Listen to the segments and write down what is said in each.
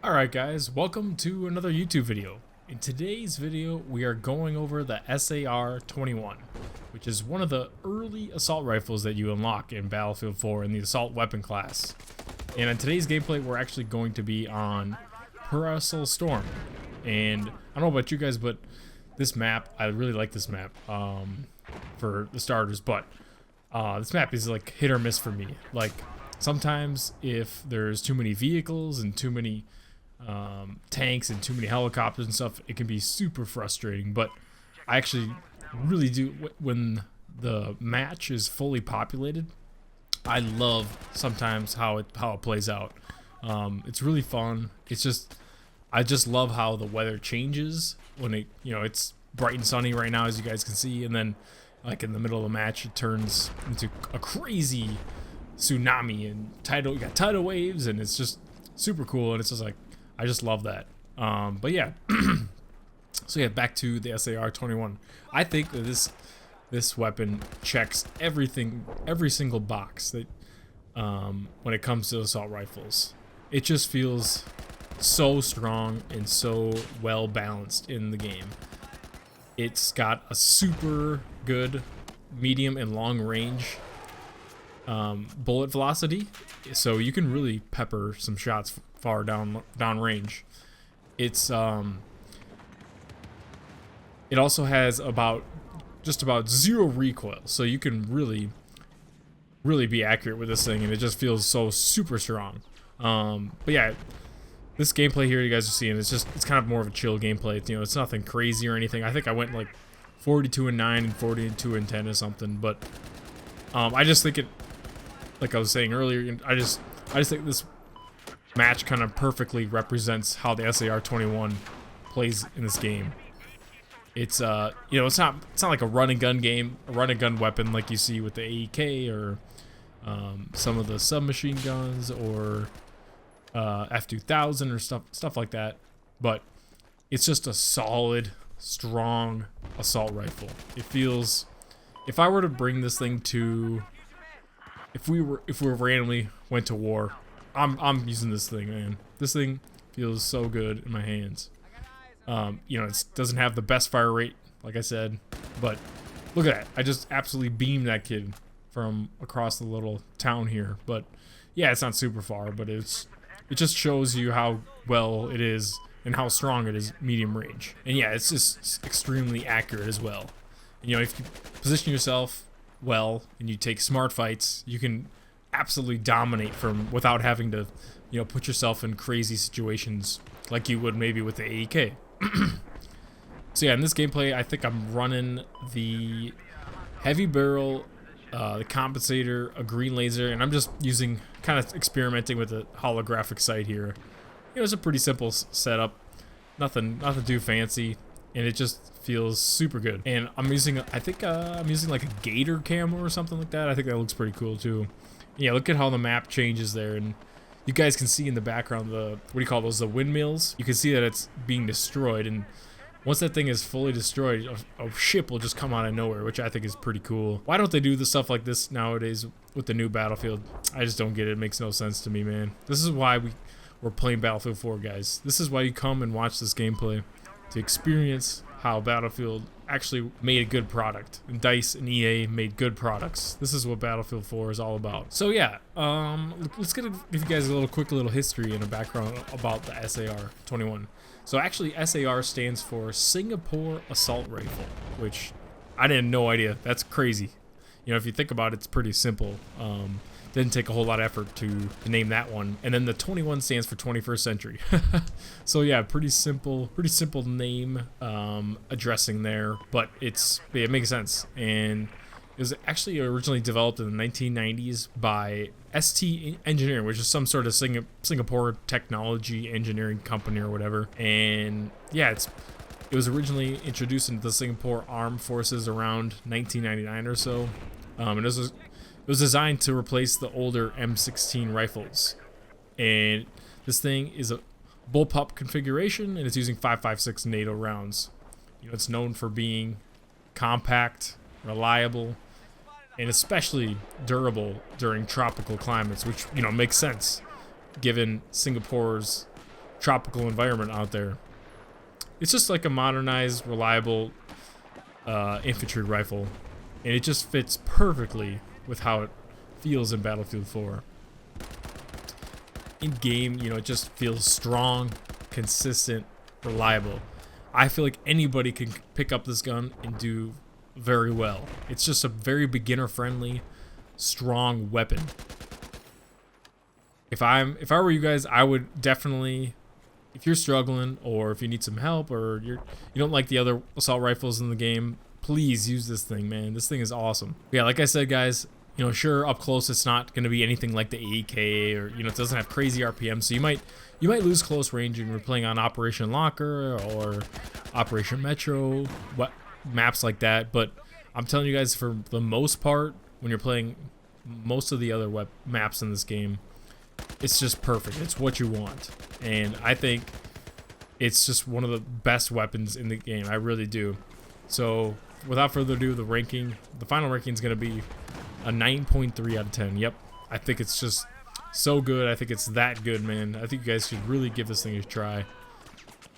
Alright guys, welcome to another YouTube video. In today's video, we are going over the SAR-21, which is one of the early assault rifles that you unlock in Battlefield 4 in the assault weapon class. And in today's gameplay, we're actually going to be on Paracel Storm. And I don't know about you guys, but this map, I really like this map for the starters, but this map is like hit or miss for me. Like sometimes if there's too many vehicles and too many tanks and too many helicopters and stuff, it can be super frustrating. But I actually really do, when the match is fully populated, I love sometimes how it plays out. It's really fun. It's just, I just love how the weather changes when it, it's bright and sunny right now, as you guys can see, and then like in the middle of the match it turns into a crazy tsunami and you got tidal waves, and it's just super cool. And it's just like, I just love that. But yeah, so yeah, back to the SAR-21. I think that this weapon checks everything, every single box that when it comes to assault rifles. It just feels so strong and so well balanced in the game. It's got a super good medium and long range bullet velocity, so you can really pepper some shots far down range. It's it also has just about zero recoil, so you can really be accurate with this thing, and it just feels so super strong. But yeah, this gameplay here you guys are seeing, it's kind of more of a chill gameplay. It's nothing crazy or anything. I think I went like 42-9 and 42-10 or something, but I just think it, like I was saying earlier, I just think this match kind of perfectly represents how the SAR-21 plays in this game. It's it's not like a run and gun game, a run and gun weapon like you see with the AEK or some of the submachine guns or F2000 or stuff like that. But it's just a solid, strong assault rifle. It feels, if I were to bring this thing to, if we randomly went to war, I'm using this thing, man. This thing feels so good in my hands. It doesn't have the best fire rate, like I said, but look at that. I just absolutely beamed that kid from across the little town here. But yeah, it's not super far, but it just shows you how well it is and how strong it is medium range. And yeah, it's just extremely accurate as well. And, if you position yourself well and you take smart fights, you can absolutely dominate without having to, put yourself in crazy situations like you would maybe with the AEK. So yeah, in this gameplay, I think I'm running the heavy barrel, the compensator, a green laser, and I'm just kind of experimenting with a holographic sight here. It's a pretty simple setup, nothing too fancy, and it just feels super good. And I'm using, I think I'm using like a gator camera or something like that. I think that looks pretty cool too. Yeah, look at how the map changes there, and you guys can see in the background the, what do you call those, the windmills? You can see that it's being destroyed, and once that thing is fully destroyed, a ship will just come out of nowhere, which I think is pretty cool. Why don't they do the stuff like this nowadays with the new Battlefield? I just don't get it. It makes no sense to me, man. This is why we're playing Battlefield 4, guys. This is why you come and watch this gameplay, to experience how Battlefield actually made a good product, and DICE and EA made good products. This is what Battlefield 4 is all about. So yeah, let's give you guys a quick little history and a background about the SAR-21. So actually, SAR stands for Singapore Assault Rifle, which I didn't no idea. That's crazy. If you think about it, it's pretty simple. Didn't take a whole lot of effort to name that one. And then the 21 stands for 21st century. So yeah, pretty simple name addressing there, but it makes sense. And it was actually originally developed in the 1990s by ST Engineering, which is some sort of Singapore technology engineering company or whatever. And yeah, it was originally introduced into the Singapore Armed Forces around 1999 or so. And it was designed to replace the older M16 rifles. And this thing is a bullpup configuration, and it's using 5.56 NATO rounds. It's known for being compact, reliable, and especially durable during tropical climates, which makes sense given Singapore's tropical environment out there. It's just like a modernized, reliable infantry rifle, and it just fits perfectly with how it feels in Battlefield 4. In game, you know, it just feels strong, consistent, reliable. I feel like anybody can pick up this gun and do very well. It's just a very beginner-friendly, strong weapon. If I were you guys, I would definitely, if you're struggling or if you need some help or you don't like the other assault rifles in the game, please use this thing, man. This thing is awesome. Yeah, like I said, guys, you know, sure, up close it's not going to be anything like the AEK, or, you know, it doesn't have crazy RPM, so you might lose close range when you're playing on Operation Locker or Operation Metro, maps like that. But I'm telling you guys, for the most part, when you're playing most of the other maps in this game, it's just perfect. It's what you want, and I think it's just one of the best weapons in the game. I really do. So without further ado, the final ranking is going to be a 9.3 out of 10. Yep, I think it's just so good. I think it's that good, man. I think you guys should really give this thing a try.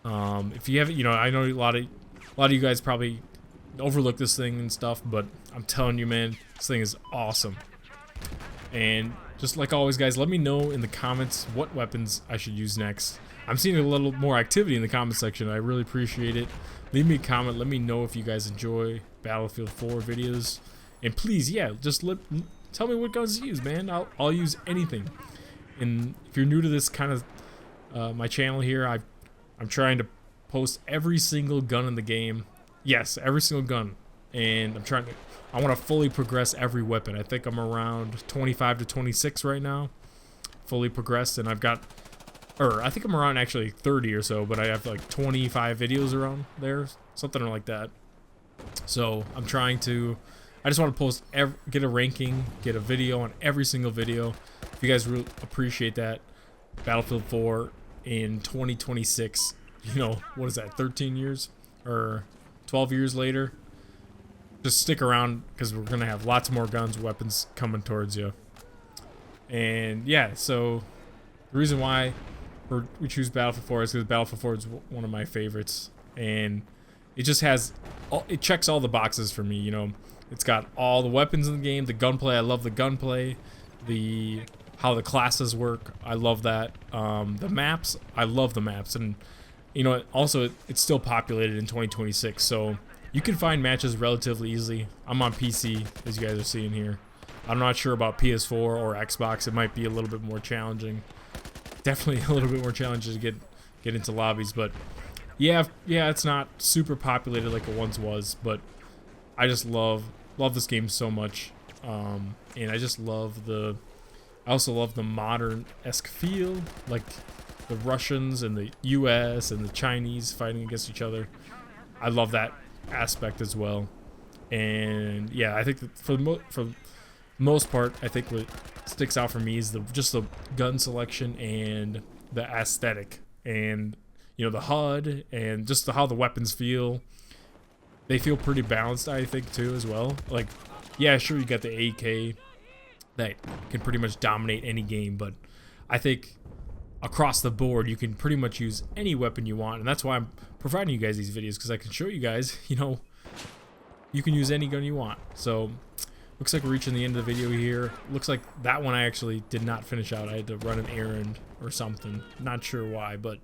If you haven't, you know, I know a lot of you guys probably overlook this thing and stuff, but I'm telling you, man, this thing is awesome. And just like always, guys, let me know in the comments what weapons I should use next. I'm seeing a little more activity in the comment section. I really appreciate it. Leave me a comment. Let me know if you guys enjoy Battlefield 4 videos. And please, yeah, just tell me what guns to use, man. I'll use anything. And if you're new to this kind of my channel here, I'm trying to post every single gun in the game. Yes, every single gun. And I want to fully progress every weapon. I think I'm around 25 to 26 right now, fully progressed, and I think I'm around actually 30 or so, but I have like 25 videos around there, something like that. So I'm trying to, I just want to post, get a ranking, get a video on every single video. If you guys really appreciate that, Battlefield 4 in 2026, you know, what is that, 13 years or 12 years later? Just stick around, because we're going to have lots more guns, weapons coming towards you. And yeah, so the reason why we choose Battlefield 4 is because Battlefield 4 is one of my favorites. And it just it checks all the boxes for me, you know. It's got all the weapons in the game, the gunplay. I love the gunplay. How the classes work, I love that. The maps, I love the maps. And, you know, also it's still populated in 2026, so you can find matches relatively easily. I'm on PC, as you guys are seeing here. I'm not sure about PS4 or Xbox. It might be a little bit more challenging. Definitely a little bit more challenging to get into lobbies. But yeah, it's not super populated like it once was. But I just love this game so much, and I just love I also love the modern-esque feel, like the Russians and the U.S. and the Chinese fighting against each other. I love that aspect as well. And yeah, I think that for the most part, I think what sticks out for me is just the gun selection and the aesthetic, and, you know, the HUD and just how the weapons feel. They feel pretty balanced, I think, too, as well. Like, yeah, sure, you got the AK that can pretty much dominate any game, but I think across the board, you can pretty much use any weapon you want, and that's why I'm providing you guys these videos, because I can show you guys, you know, you can use any gun you want. So looks like we're reaching the end of the video here. Looks like that one I actually did not finish out. I had to run an errand or something, not sure why. But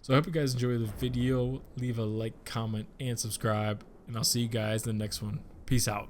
so I hope you guys enjoy the video. Leave a like, comment, and subscribe, and I'll see you guys in the next one. Peace out.